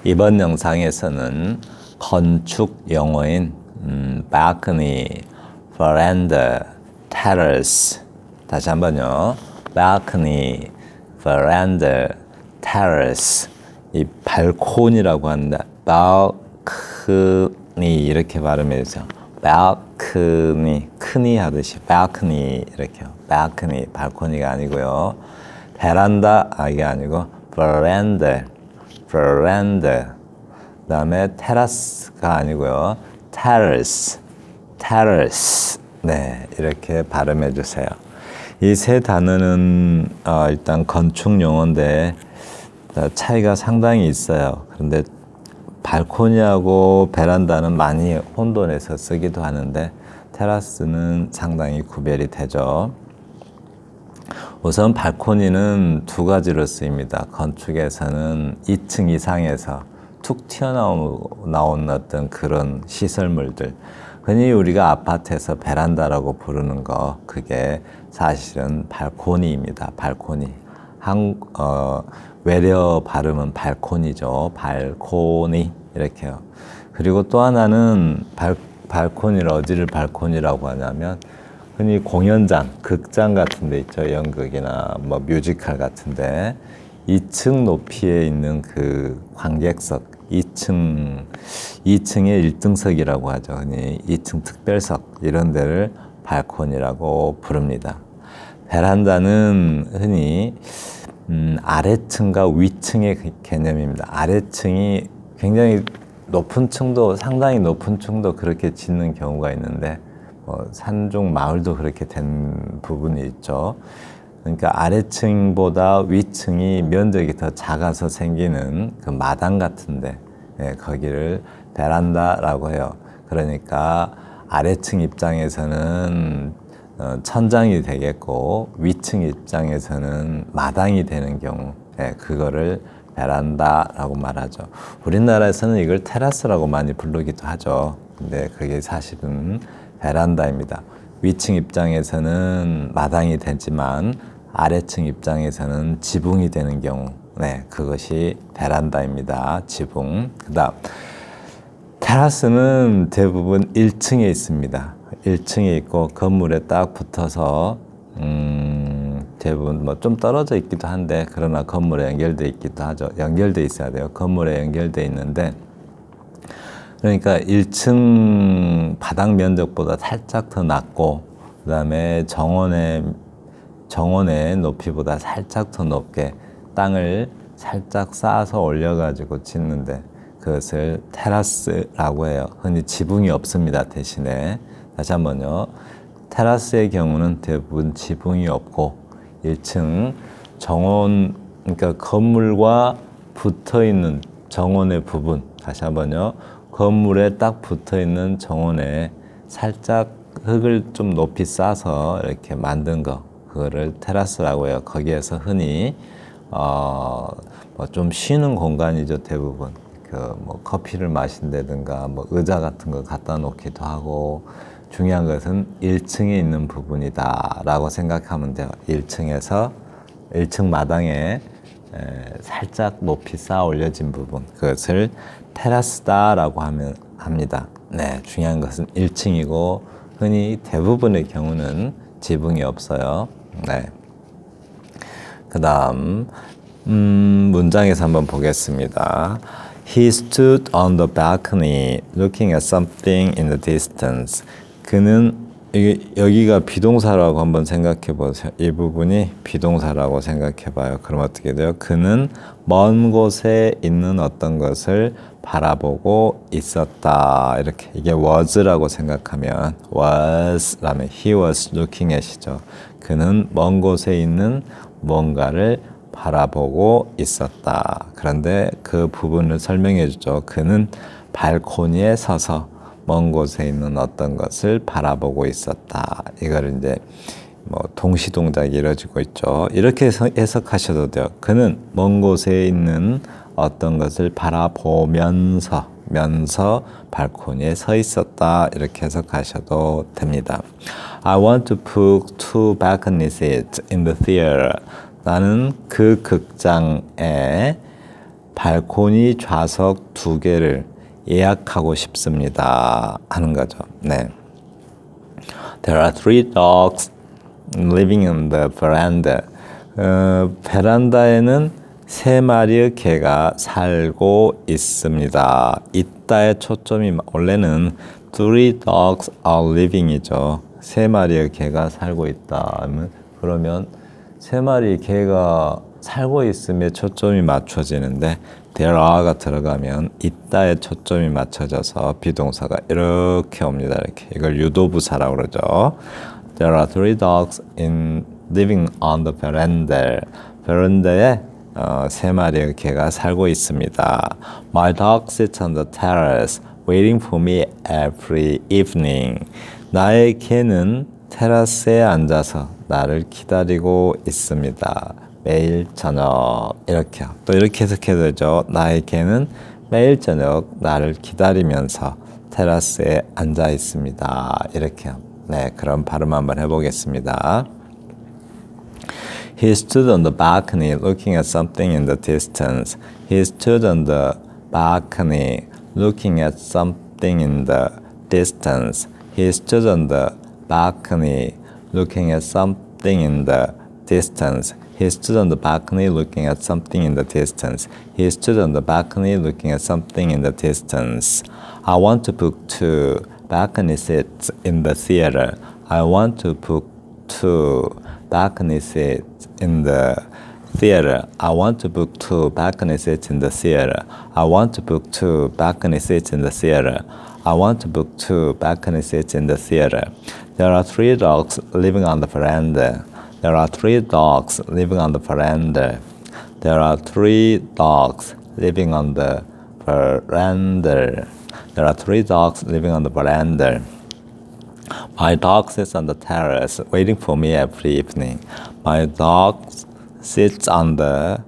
이번 영상에서는 건축 용어인 balcony, veranda, terrace 다시 한번요. balcony, veranda, terrace 이 발코니라고 한다. balcony 이렇게 발음해 주세요. balcony, 크니 하듯이 balcony 이렇게요. balcony, 발코니가 아니고요. 베란다 이게 아니고 veranda, veranda. 그 다음에 테라스가 아니고요. terrace, terrace. 네, 이렇게 발음해 주세요. 이 세 단어는 일단 건축 용어인데 차이가 상당히 있어요. 그런데 발코니하고 베란다는 많이 혼돈해서 쓰기도 하는데 테라스는 상당히 구별이 되죠. 우선 발코니는 두 가지로 쓰입니다. 건축에서는 2층 이상에서 툭 튀어나온 어떤 그런 시설물들. 흔히 우리가 아파트에서 베란다라고 부르는 거, 그게 사실은 발코니입니다. 발코니. 외려 발음은 발코니죠. 발코니. 이렇게요. 그리고 또 하나는 발코니를 어디를 발코니라고 하냐면 흔히 공연장, 극장 같은 데 있죠. 연극이나 뭐 뮤지컬 같은데 2층 높이에 있는 그 관객석, 2층의 1등석이라고 하죠. 흔히 2층 특별석 이런 데를 발코니라고 부릅니다. 베란다는 흔히 아래층과 위층의 개념입니다. 아래층이 굉장히 높은 층도, 상당히 높은 층도 그렇게 짓는 경우가 있는데 산중 마을도 그렇게 된 부분이 있죠. 그러니까 아래층보다 위층이 면적이 더 작아서 생기는 그 마당 같은데 거기를 베란다라고 해요. 그러니까 아래층 입장에서는 천장이 되겠고 위층 입장에서는 마당이 되는 경우 그거를 베란다라고 말하죠. 우리나라에서는 이걸 테라스라고 많이 부르기도 하죠. 근데 그게 사실은 베란다입니다. 위층 입장에서는 마당이 되지만 아래층 입장에서는 지붕이 되는 경우, 그것이 베란다입니다. 지붕. 그다음 테라스는 대부분 1층에 있습니다. 1층에 있고 건물에 딱 붙어서 대부분 뭐 좀 떨어져 있기도 한데 그러나 건물에 연결돼 있기도 하죠. 연결돼 있어야 돼요. 건물에 연결돼 있는데 그러니까 1층 바닥 면적보다 살짝 더 낮고 그 다음에 정원의 높이보다 살짝 더 높게 땅을 살짝 쌓아서 올려가지고 짓는데 그것을 테라스라고 해요. 흔히 지붕이 없습니다. 대신에 다시 한번요. 테라스의 경우는 대부분 지붕이 없고 1층 정원, 그러니까 건물과 붙어있는 정원의 부분, 다시 한번요. 건물에 딱 붙어있는 정원에 살짝 흙을 좀 높이 싸서 이렇게 만든 거, 그거를 테라스라고 해요. 거기에서 흔히 좀 쉬는 공간이죠. 대부분 뭐 커피를 마신다든가 뭐 의자 같은 거 갖다 놓기도 하고 중요한 것은 1층에 있는 부분이다 라고 생각하면 돼요. 1층에서 1층 마당에 살짝 높이 쌓아 올려진 부분, 그것을 테라스다라고 합니다. 중요한 것은 1층이고 흔히 대부분의 경우는 지붕이 없어요. 그 다음 문장에서 한번 보겠습니다. He stood on the balcony looking at something in the distance. 그는 여기가 비동사라고 한번 생각해 보세요. 이 부분이 비동사라고 생각해 봐요. 그럼 어떻게 돼요? 그는 먼 곳에 있는 어떤 것을 바라보고 있었다. 이렇게 이게 was라고 생각하면 was라면 he was looking at이죠. 그는 먼 곳에 있는 뭔가를 바라보고 있었다. 그런데 그 부분을 설명해 주죠. 그는 발코니에 서서 먼 곳에 있는 어떤 것을 바라보고 있었다. 이걸 이제 동시 동작이 이루어지고 있죠. 이렇게 해석하셔도 돼요. 그는 먼 곳에 있는 어떤 것을 바라보면서 발코니에 서 있었다. 이렇게 해석하셔도 됩니다. I want to put 2 balcony seats in the theater. 나는 그 극장에 발코니 좌석 2개를 예약하고 싶습니다. 하는 거죠. 네. There are 3 dogs living in the veranda. 베란다에는 3마리의 개가 살고 있습니다. 있다의 초점이 원래는 3 dogs are living이죠. 3마리의 개가 살고 있다. 그러면 3마리 개가 살고 있음에 초점이 맞춰지는데 there are가 들어가면 있다에 초점이 맞춰져서 비동사가 이렇게 옵니다. 이렇게. 이걸 유도부사라고 그러죠. There are 3 dogs living on the veranda. 베란다에 3마리의 개가 살고 있습니다. My dog sits on the terrace waiting for me every evening. 나의 개는 테라스에 앉아서 나를 기다리고 있습니다. 매일 저녁. 이렇게요. 또 이렇게 해석해도 되죠. 나의 개는 매일 저녁 나를 기다리면서 테라스에 앉아 있습니다. 이렇게요. 네, 그럼 발음 한번 해보겠습니다. He stood on the balcony looking at something in the distance. He stood on the balcony looking at something in the distance. He stood on the balcony looking at something in the distance. He stood on the balcony looking at something in the distance. He stood on the balcony looking at something in the distance. I want to book 2 balcony seats in the theater. I want to book 2 balcony seats in the theater. I want to book 2 balcony seats in the theater. I want to book 2 balcony seats in the theater. I want to book 2 balcony seats in the theater. There are 3 dogs living on the veranda. There are 3 dogs living on the veranda. There are 3 dogs living on the veranda. There are 3 dogs living on the veranda. My dog sits on the terrace waiting for me every evening. My dog sits on the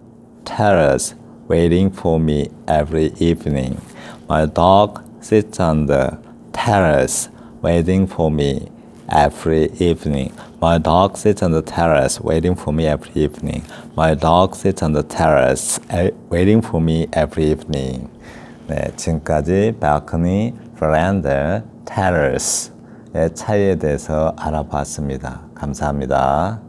terrace waiting for me every evening. My dog sits on the terrace waiting for me every evening. My dog sits on the terrace waiting for me every evening. My dog sits on the terrace waiting for me every evening. 네, 지금까지 balcony, veranda, terrace의 차이에 대해서 알아봤습니다. 감사합니다.